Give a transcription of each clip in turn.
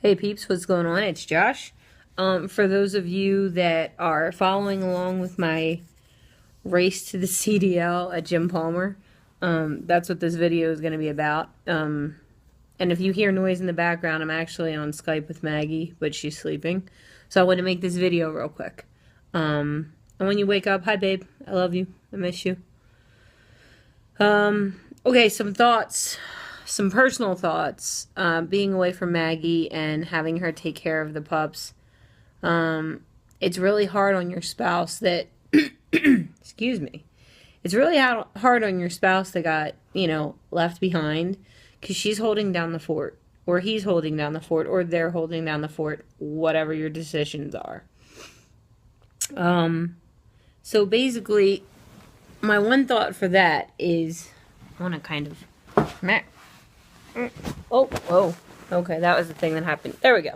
Hey peeps, what's going on? It's Josh. For those of you that are following along with my race to the CDL at Jim Palmer, that's what this video is going to be about. And if you hear noise in the background, I'm actually on Skype with Maggie, but she's sleeping. So I want to make this video real quick. And when you wake up, hi babe, I love you, I miss you. Okay, some thoughts. Some personal thoughts, being away from Maggie and having her take care of the pups. It's really hard on your spouse that, excuse me, it's really hard on your spouse that got, left behind, because she's holding down the fort, or he's holding down the fort, or they're holding down the fort, whatever your decisions are. So basically, my one thought for that is, I want to kind of, oh, okay, that was the thing that happened. There we go.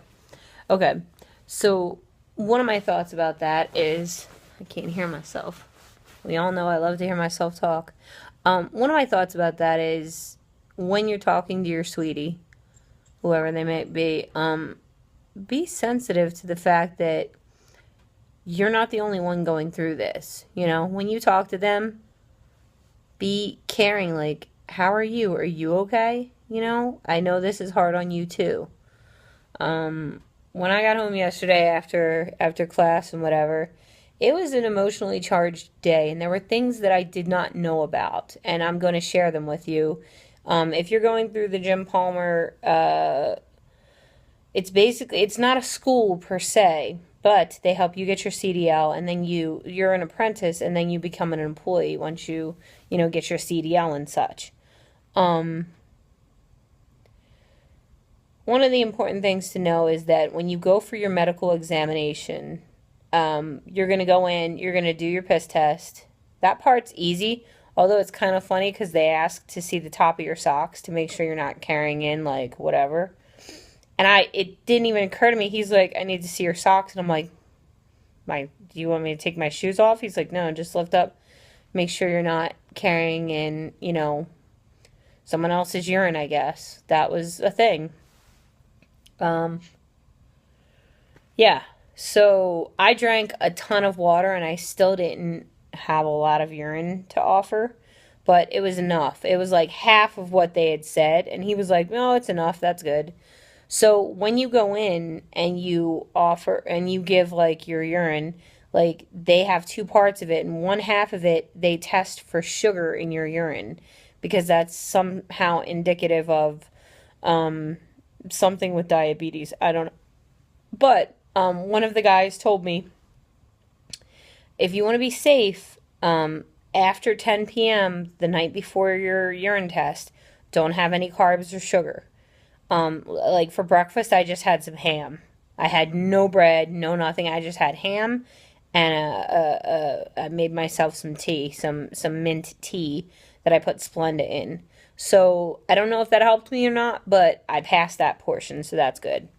Okay, so one of my thoughts about that is, I can't hear myself. We all know I love to hear myself talk. One of my thoughts about that is, when you're talking to your sweetie, whoever they may be sensitive to the fact that you're not the only one going through this. When you talk to them, be caring, like, how are you? Are you okay? I know this is hard on you too. When I got home yesterday after class and whatever, it was an emotionally charged day, and there were things that I did not know about, and I'm going to share them with you. If you're going through the Jim Palmer, it's not a school per se, but they help you get your CDL, and then you're an apprentice, and then you become an employee once you get your CDL and such. One of the important things to know is that when you go for your medical examination, you're going to go in, you're going to do your piss test. That part's easy, although it's kind of funny because they ask to see the top of your socks to make sure you're not carrying in, like, whatever. And it didn't even occur to me. He's like, I need to see your socks. And I'm like, do you want me to take my shoes off? He's like, no, just lift up. Make sure you're not carrying in, someone else's urine, I guess. That was a thing. Yeah, so I drank a ton of water and I still didn't have a lot of urine to offer, but it was enough. It was like half of what they had said, and he was like, no, it's enough, that's good. So when you go in and you offer and you give, like, your urine, like, they have two parts of it, and one half of it they test for sugar in your urine, because that's somehow indicative of something with diabetes. I don't know. But one of the guys told me, if you want to be safe, after 10 p.m. the night before your urine test, don't have any carbs or sugar. Like, for breakfast, I just had some ham. I had no bread, no nothing. I just had ham, and I made myself some tea, some mint tea that I put Splenda in. So I don't know if that helped me or not, but I passed that portion, so that's good.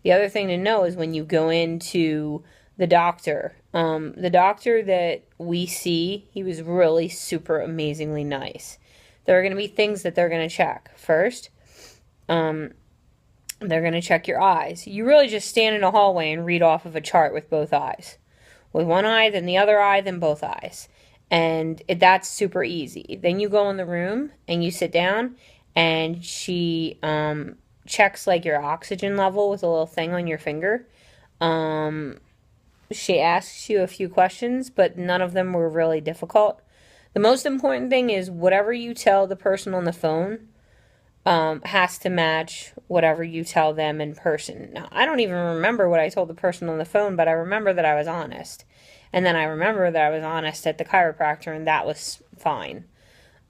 The other thing to know is when you go into the doctor that we see, he was really super amazingly nice. There are going to be things that they're going to check. First, they're going to check your eyes. You really just stand in a hallway and read off of a chart with both eyes. With one eye, then the other eye, then both eyes. And that's super easy. Then you go in the room and you sit down, and she checks, like, your oxygen level with a little thing on your finger. She asks you a few questions, but none of them were really difficult. The most important thing is whatever you tell the person on the phone has to match whatever you tell them in person. Now, I don't even remember what I told the person on the phone, but I remember that I was honest. And then I remember that I was honest at the chiropractor, and that was fine.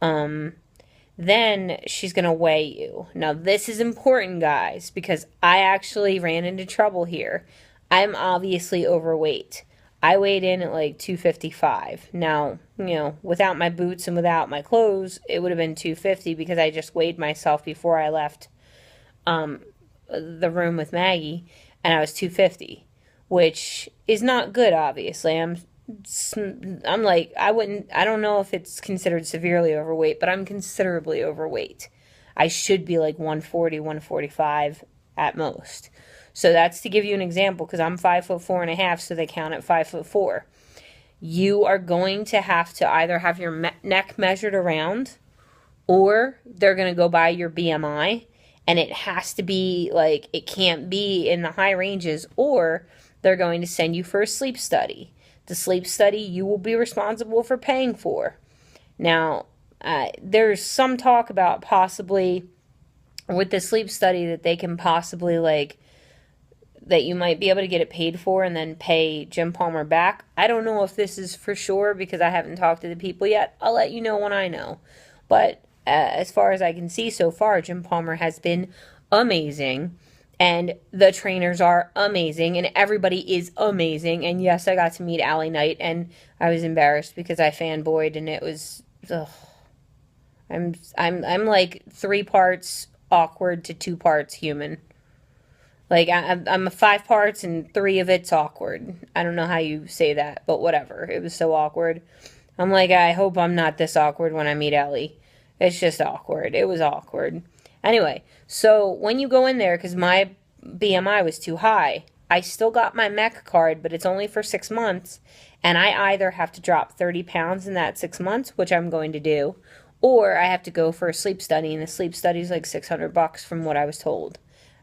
Then she's going to weigh you. Now, this is important, guys, because I actually ran into trouble here. I'm obviously overweight. I weighed in at like 255. Now, without my boots and without my clothes, it would have been 250 because I just weighed myself before I left the room with Maggie, and I was 250. Which is not good, obviously. I'm like, I don't know if it's considered severely overweight, but I'm considerably overweight. I should be like 140, 145 at most. So that's to give you an example, because I'm 5'4.5", so they count at 5'4". You are going to have to either have your neck measured around, or they're going to go by your BMI, and it has to be like, it can't be in the high ranges, or they're going to send you for a sleep study. The sleep study you will be responsible for paying for. Now, there's some talk about possibly with the sleep study that they can possibly like, that you might be able to get it paid for and then pay Jim Palmer back. I don't know if this is for sure because I haven't talked to the people yet. I'll let you know when I know. But as far as I can see so far, Jim Palmer has been amazing. And the trainers are amazing. And everybody is amazing. And yes, I got to meet Allie Knight. And I was embarrassed because I fanboyed. And it was... Ugh. I'm like 3 parts awkward to 2 parts human. Like, I'm 5 parts and 3 of it's awkward. I don't know how you say that, but whatever. It was so awkward. I'm like, I hope I'm not this awkward when I meet Ellie. It's just awkward. It was awkward. Anyway, so when you go in there, because my BMI was too high, I still got my mech card, but it's only for 6 months. And I either have to drop 30 pounds in that 6 months, which I'm going to do, or I have to go for a sleep study, and the sleep study is like $600 from what I was told.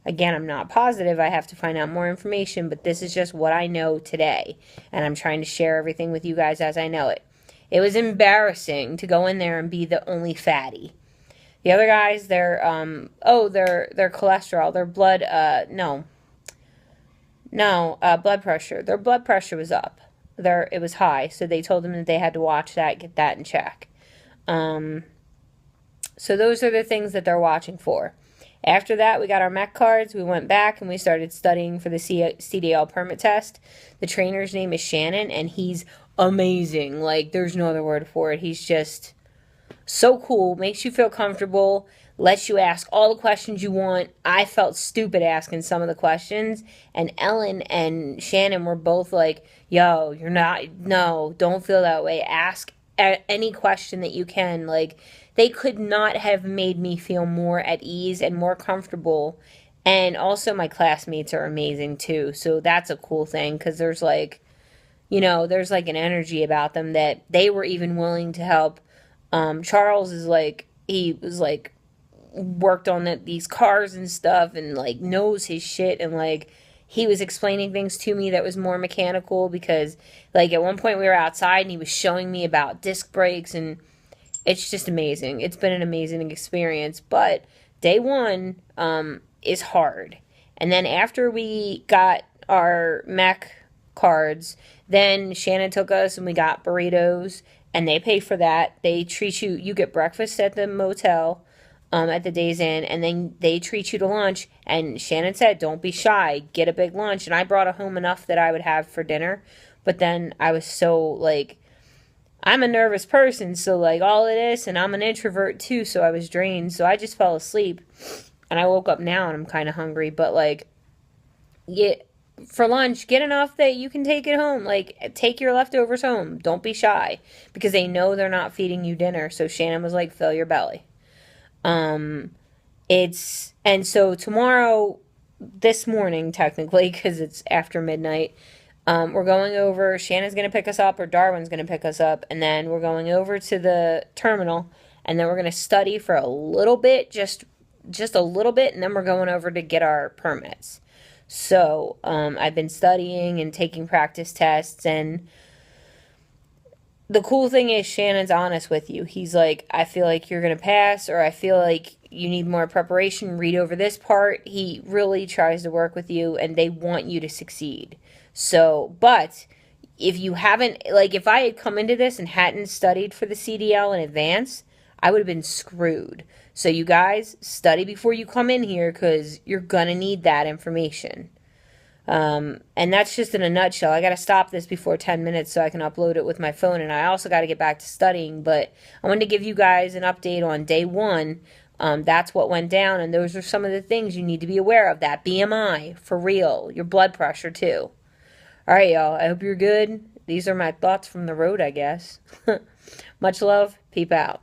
Again, I'm not positive. I have to find out more information, but this is just what I know today, and I'm trying to share everything with you guys as I know it. It was embarrassing to go in there and be the only fatty. The other guys, their cholesterol, their blood, blood pressure. Their blood pressure was up. It was high, so they told them that they had to watch that, get that in check. So those are the things that they're watching for. After that, we got our MEC cards. We went back and we started studying for the CDL permit test. The trainer's name is Shannon, and he's amazing. Like, there's no other word for it. He's just so cool. Makes you feel comfortable. Lets you ask all the questions you want. I felt stupid asking some of the questions. And Ellen and Shannon were both like, yo, don't feel that way. Ask any question that you can. Like, they could not have made me feel more at ease and more comfortable. And also my classmates are amazing too. So that's a cool thing, because there's like, there's like an energy about them that they were even willing to help. Charles is like, he was like, worked on these cars and stuff, and like knows his shit, and like he was explaining things to me that was more mechanical, because like at one point we were outside and he was showing me about disc brakes, and it's just amazing. It's been an amazing experience. But day one is hard. And then after we got our MEC cards, then Shannon took us and we got burritos, and they pay for that. They treat you, you get breakfast at the motel at the Days Inn, and then they treat you to lunch. And Shannon said, don't be shy, get a big lunch. And I brought home enough that I would have for dinner. But then I was so like, I'm a nervous person, so like all of this, and I'm an introvert too, so I was drained. So I just fell asleep, and I woke up now and I'm kind of hungry. But like, for lunch, get enough that you can take it home. Like, take your leftovers home. Don't be shy, because they know they're not feeding you dinner. So Shannon was like, fill your belly. And so tomorrow, this morning technically, because it's after midnight, we're going over, Shannon's going to pick us up, or Darwin's going to pick us up, and then we're going over to the terminal, and then we're going to study for a little bit, just a little bit, and then we're going over to get our permits. So, I've been studying and taking practice tests, and the cool thing is Shannon's honest with you. He's like, I feel like you're going to pass, or I feel like you need more preparation, read over this part. He really tries to work with you, and they want you to succeed. So, but if you haven't, like, if I had come into this and hadn't studied for the CDL in advance, I would have been screwed. So you guys, study before you come in here, because you're going to need that information. And that's just in a nutshell. I got to stop this before 10 minutes so I can upload it with my phone, and I also got to get back to studying. But I wanted to give you guys an update on day one. That's what went down, and those are some of the things you need to be aware of. That BMI, for real. Your blood pressure, too. All right, y'all. I hope you're good. These are my thoughts from the road, I guess. Much love. Peep out.